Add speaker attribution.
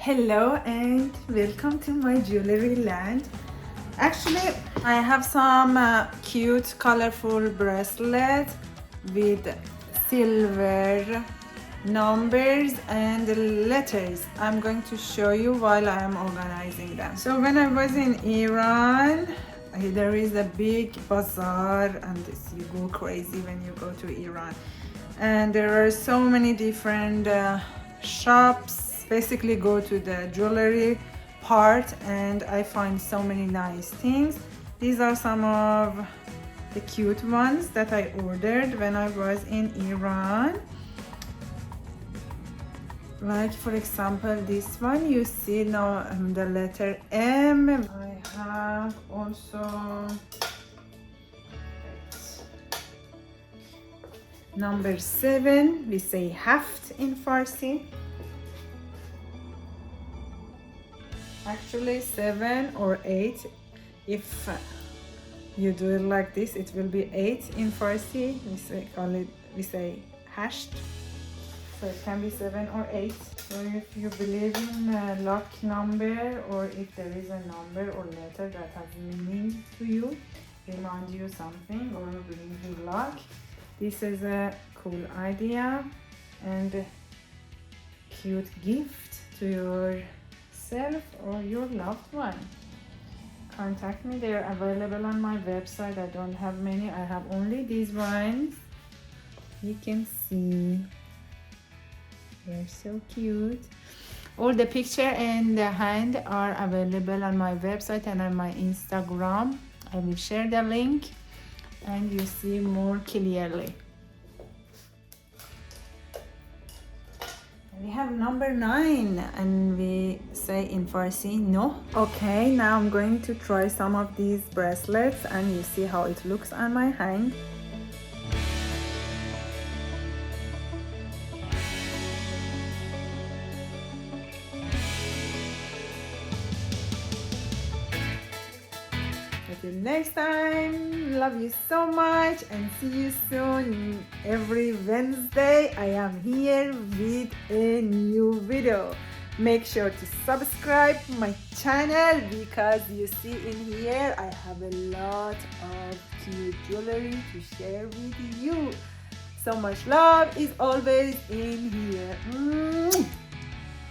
Speaker 1: Hello and welcome to my jewelry land. Actually, I have some cute colorful bracelet with silver numbers and letters. I'm going to show you while I am organizing them. So when I was in Iran, there is a big bazaar, and you go crazy when you go to Iran. And there are so many different shops. Basically go to the jewelry part and I find so many nice things. These are some of the cute ones that I ordered when I was in Iran. Like for example this one, you see now the letter M. I have also number 7, we say haft in Farsi. Actually 7 or 8, if you do it like this it will be 8 in Farsi. We say hasht, so it can be 7 or 8. So if you believe in luck number, or if there is a number or letter that has meaning to you, remind you something or bring you luck, this is a cool idea and a cute gift to yourself or your loved one. Contact me, they are available on my website. I don't have many, I have only these ones. You can see they're so cute. All the picture and the hand are available on my website and on my Instagram. I will share the link and you see more clearly. We have number 9 and we say in Farsi no. Okay, now I'm going to try some of these bracelets and you see how it looks on my hand. Until next time, love you so much and see you soon. Every Wednesday I am here with a new video. Make sure to subscribe my channel because you see in here I have a lot of cute jewelry to share with you. So much love is always in here.